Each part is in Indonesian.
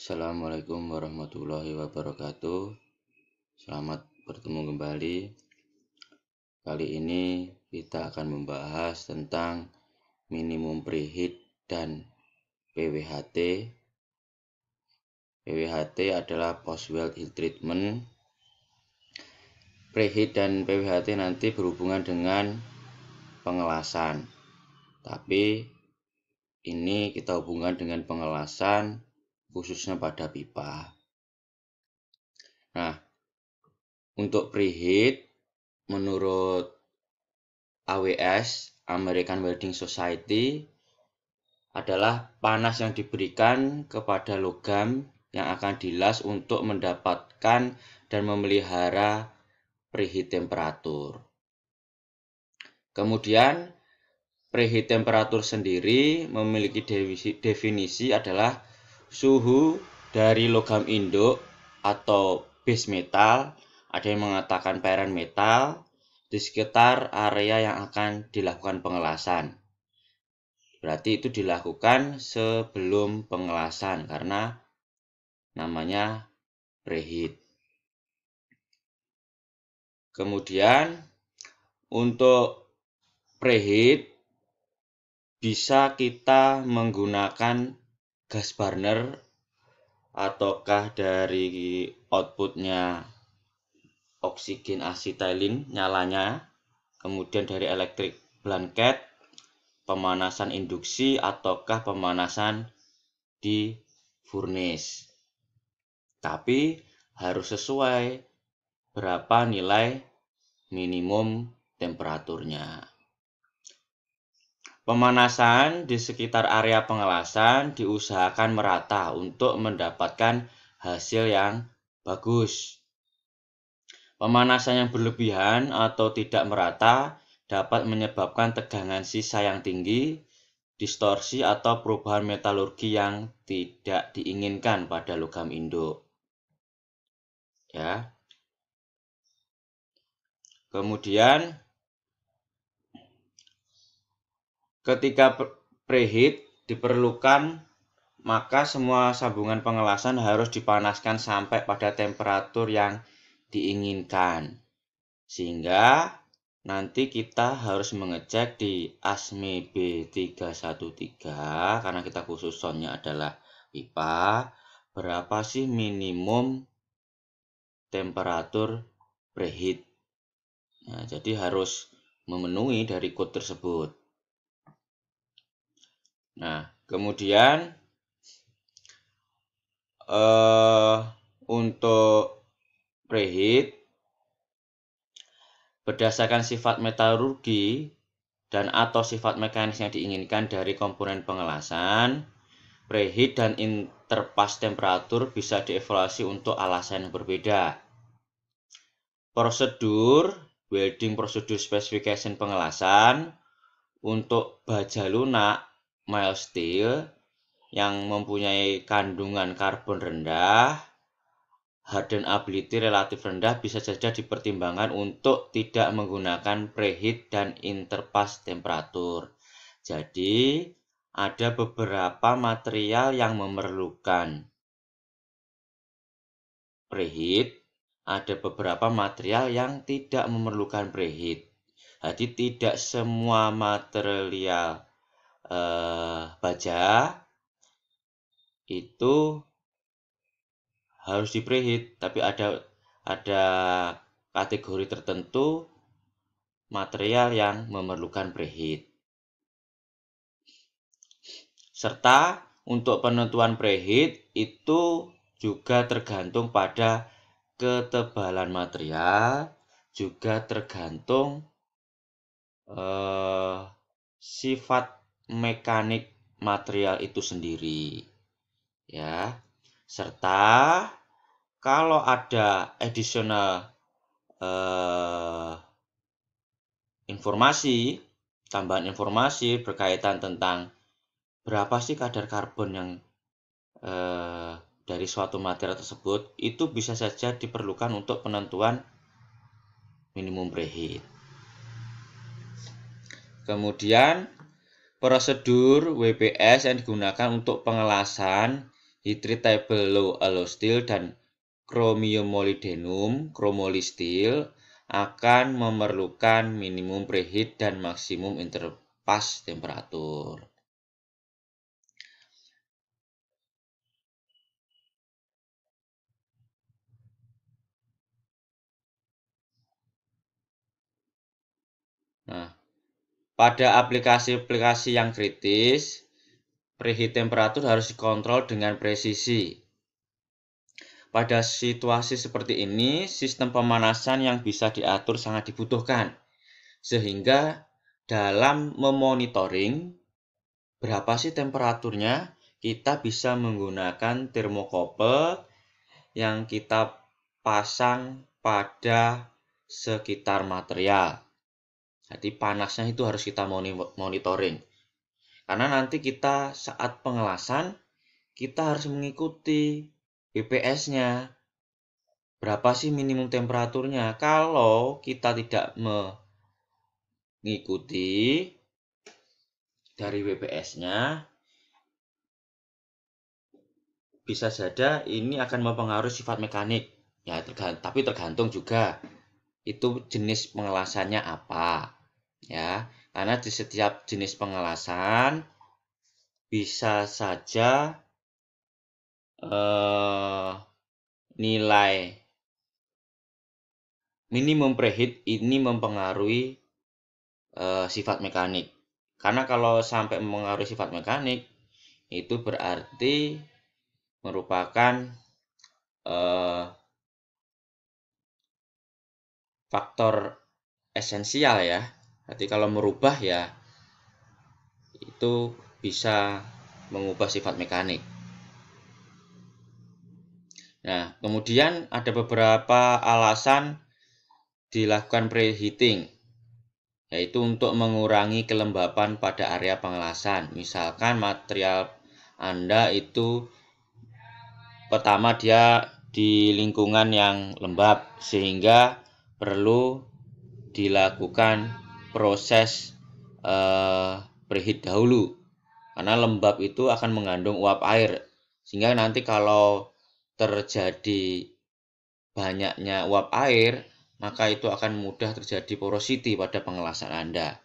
Assalamualaikum warahmatullahi wabarakatuh. Selamat bertemu kembali. Kali ini kita akan membahas tentang minimum preheat dan PWHT. PWHT adalah post weld heat treatment. Preheat dan PWHT nanti berhubungan dengan pengelasan. Tapi ini kita hubungkan dengan pengelasan khususnya pada pipa. Nah, untuk preheat menurut AWS, American Welding Society, adalah panas yang diberikan kepada logam yang akan dilas untuk mendapatkan dan memelihara preheat temperatur. Kemudian, preheat temperatur sendiri memiliki definisi adalah suhu dari logam induk atau base metal, ada yang mengatakan parent metal, di sekitar area yang akan dilakukan pengelasan. Berarti itu dilakukan sebelum pengelasan karena namanya preheat. Kemudian untuk preheat bisa kita menggunakan gas burner ataukah dari outputnya oksigen asetilin nyalanya, kemudian dari elektrik blanket, pemanasan induksi ataukah pemanasan di furnace. Tapi harus sesuai berapa nilai minimum temperaturnya. Pemanasan di sekitar area pengelasan diusahakan merata untuk mendapatkan hasil yang bagus. Pemanasan yang berlebihan atau tidak merata dapat menyebabkan tegangan sisa yang tinggi, distorsi atau perubahan metalurgi yang tidak diinginkan pada logam induk. Ya. Kemudian ketika preheat diperlukan, maka semua sambungan pengelasan harus dipanaskan sampai pada temperatur yang diinginkan. Sehingga nanti kita harus mengecek di ASME B313 karena kita khusus soundnya adalah pipa, berapa sih minimum temperatur preheat. Nah, jadi harus memenuhi dari kode tersebut. Nah, kemudian untuk preheat berdasarkan sifat metalurgi dan atau sifat mekanis yang diinginkan dari komponen pengelasan, preheat dan interpass temperatur bisa dievaluasi untuk alasan yang berbeda. Prosedur welding prosedur specification pengelasan untuk baja lunak mild steel yang mempunyai kandungan karbon rendah, hardenability relatif rendah bisa saja dipertimbangkan untuk tidak menggunakan preheat dan interpass temperatur. Jadi, ada beberapa material yang memerlukan preheat, ada beberapa material yang tidak memerlukan preheat. Jadi, tidak semua material baja itu harus di preheat, tapi ada kategori tertentu material yang memerlukan preheat. Serta untuk penentuan preheat itu juga tergantung pada ketebalan material, juga tergantung sifat mekanik material itu sendiri. Ya. Serta kalau ada additional tambahan informasi berkaitan tentang berapa sih kadar karbon yang dari suatu material tersebut, itu bisa saja diperlukan untuk penentuan minimum preheat. Kemudian prosedur WBS yang digunakan untuk pengelasan Heat-treatable low alloy steel dan chromium-molybdenum (chromolysteel) akan memerlukan minimum preheat dan maksimum interpass temperatur. Nah, pada aplikasi-aplikasi yang kritis, preheat temperatur harus dikontrol dengan presisi. Pada situasi seperti ini, sistem pemanasan yang bisa diatur sangat dibutuhkan, sehingga dalam memonitoring berapa sih temperaturnya, kita bisa menggunakan termokouple yang kita pasang pada sekitar material. Jadi panasnya itu harus kita monitoring. Karena nanti kita saat pengelasan, kita harus mengikuti BPS-nya. Berapa sih minimum temperaturnya? Kalau kita tidak mengikuti dari BPS-nya, bisa saja ini akan mempengaruhi sifat mekanik. Ya, tapi tergantung juga itu jenis pengelasannya apa. Ya, karena di setiap jenis pengelasan bisa saja nilai minimum preheat ini mempengaruhi sifat mekanik. Karena kalau sampai mempengaruhi sifat mekanik, itu berarti merupakan faktor esensial ya. Jadi kalau merubah ya itu bisa mengubah sifat mekanik. Nah, kemudian ada beberapa alasan dilakukan preheating, yaitu untuk mengurangi kelembapan pada area pengelasan. Misalkan material Anda itu pertama dia di lingkungan yang lembab, sehingga perlu dilakukan proses preheat dahulu. Karena lembab itu akan mengandung uap air, sehingga nanti kalau terjadi banyaknya uap air, maka itu akan mudah terjadi porosity pada pengelasan Anda.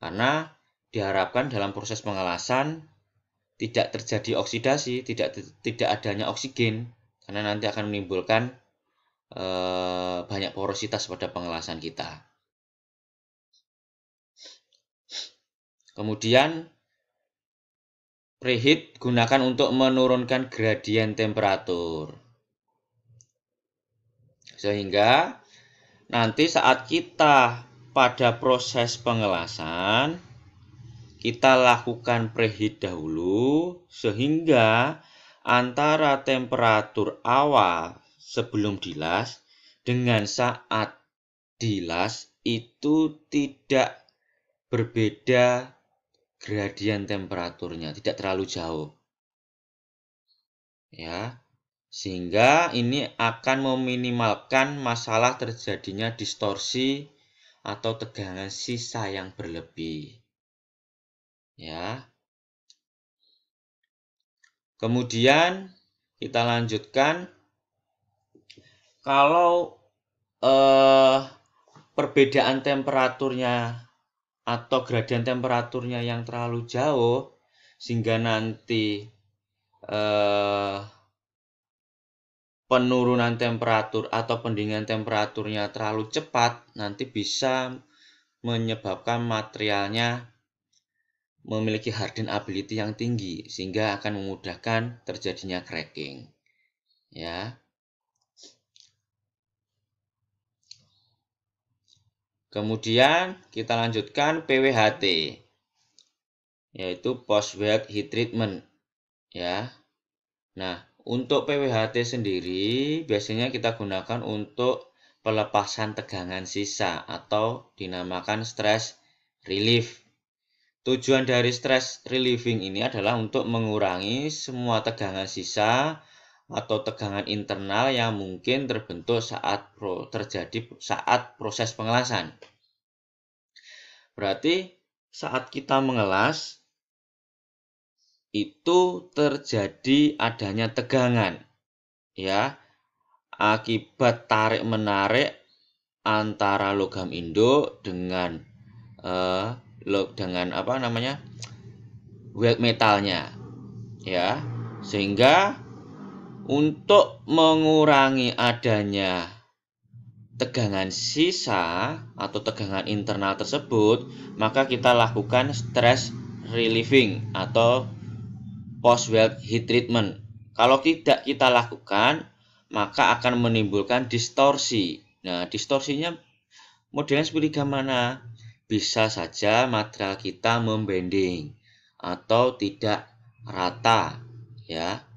Karena diharapkan dalam proses pengelasan tidak terjadi oksidasi, tidak adanya oksigen, karena nanti akan menimbulkan banyak porositas pada pengelasan kita. Kemudian preheat gunakan untuk menurunkan gradien temperatur. Sehingga nanti saat kita pada proses pengelasan, kita lakukan preheat dahulu, sehingga antara temperatur awal sebelum dilas dengan saat dilas itu tidak berbeda gradien temperaturnya, tidak terlalu jauh. Ya, sehingga ini akan meminimalkan masalah terjadinya distorsi atau tegangan sisa yang berlebih. Ya. Kemudian kita lanjutkan, kalau perbedaan temperaturnya atau gradien temperaturnya yang terlalu jauh sehingga nanti penurunan temperatur atau pendinginan temperaturnya terlalu cepat, nanti bisa menyebabkan materialnya memiliki harden ability yang tinggi, sehingga akan memudahkan terjadinya cracking. Ya. Kemudian kita lanjutkan PWHT, yaitu post weld heat treatment. Ya. Nah, untuk PWHT sendiri biasanya kita gunakan untuk pelepasan tegangan sisa atau dinamakan stress relief. Tujuan dari stress relieving ini adalah untuk mengurangi semua tegangan sisa atau tegangan internal yang mungkin terbentuk saat proses pengelasan. Berarti saat kita mengelas, itu terjadi adanya tegangan, ya, akibat tarik-menarik antara logam induk dengan weld metalnya, ya, sehingga untuk mengurangi adanya tegangan sisa atau tegangan internal tersebut, maka kita lakukan stress relieving atau post weld heat treatment. Kalau tidak kita lakukan, maka akan menimbulkan distorsi. Nah, distorsinya modelnya seperti gimana? Bisa saja material kita membending atau tidak rata, ya.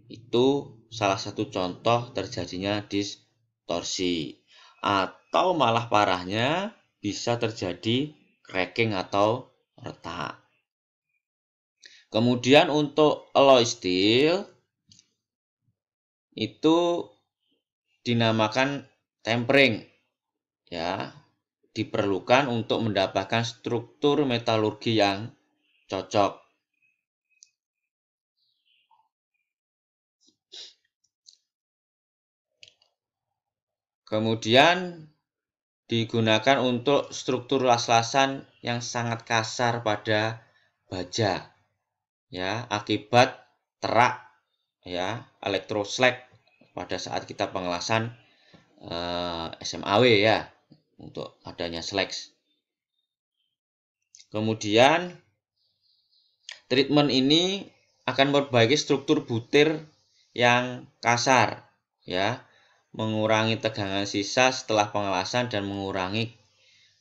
Itu salah satu contoh terjadinya distorsi. Atau malah parahnya bisa terjadi cracking atau retak. Kemudian untuk alloy steel itu dinamakan tempering, ya, diperlukan untuk mendapatkan struktur metalurgi yang cocok. Kemudian digunakan untuk struktur las-lasan yang sangat kasar pada baja, ya, akibat terak, ya, elektroslag pada saat kita pengelasan SMAW, ya, untuk adanya slag. Kemudian treatment ini akan memperbaiki struktur butir yang kasar, ya, mengurangi tegangan sisa setelah pengelasan dan mengurangi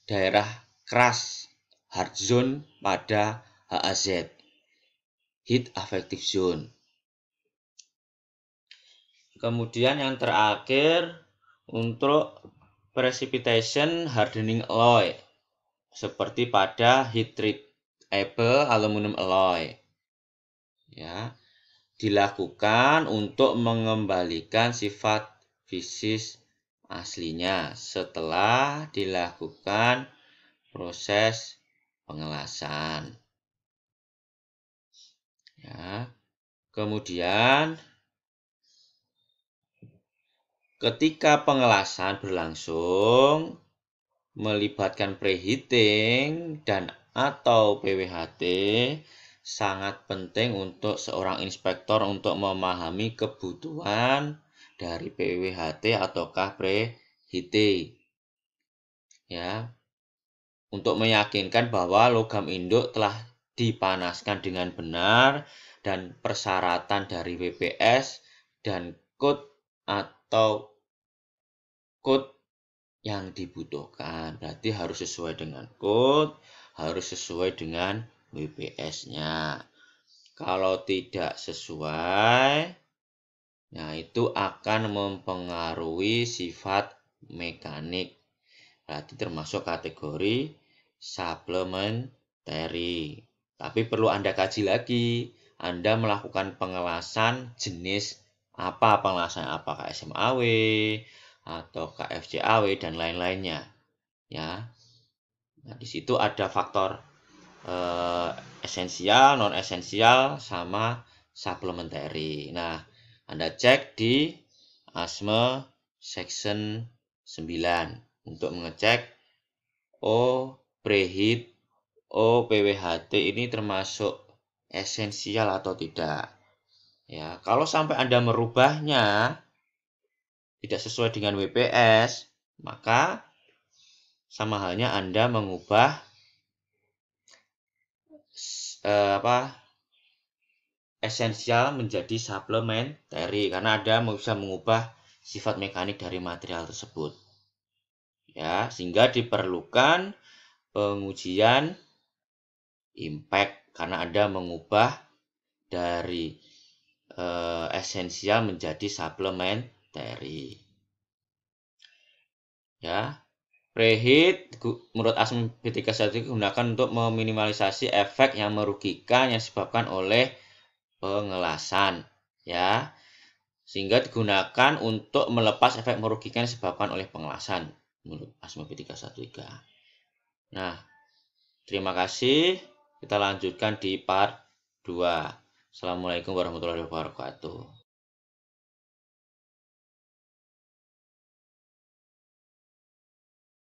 daerah keras hard zone pada HAZ, heat affective zone. Kemudian yang terakhir untuk precipitation hardening alloy seperti pada heat treatable aluminium alloy, ya, dilakukan untuk mengembalikan sifat fisis aslinya setelah dilakukan proses pengelasan, ya. Kemudian ketika pengelasan berlangsung melibatkan preheating dan atau PWHT, sangat penting untuk seorang inspektor untuk memahami kebutuhan dari PWHT ataukah preheating, ya, untuk meyakinkan bahwa logam induk telah dipanaskan dengan benar dan persyaratan dari WPS dan code atau code yang dibutuhkan. Berarti harus sesuai dengan code, harus sesuai dengan WPS-nya. Kalau tidak sesuai, nah itu akan mempengaruhi sifat mekanik. Berarti termasuk kategori supplementary. Tapi perlu Anda kaji lagi. Anda melakukan pengelasan jenis apa? Pengelasan apakah SMAW atau KFCAW dan lain-lainnya, ya. Nah, di situ ada faktor esensial, non esensial sama supplementary. Nah, Anda cek di ASME section 9 untuk mengecek preheat, PWHT ini termasuk esensial atau tidak. Ya, kalau sampai Anda merubahnya tidak sesuai dengan WPS, maka sama halnya Anda mengubah esensial menjadi supplementary karena Anda bisa mengubah sifat mekanik dari material tersebut. Ya, sehingga diperlukan pengujian impact karena Anda mengubah dari esensial menjadi supplementary. Ya, preheat menurut ASME B31 digunakan untuk meminimalisasi efek yang merugikan yang disebabkan oleh pengelasan, ya, sehingga digunakan untuk melepas efek merugikan yang disebabkan oleh pengelasan menurut ASME B313. Nah, terima kasih. Kita lanjutkan di part 2. Assalamualaikum warahmatullahi wabarakatuh.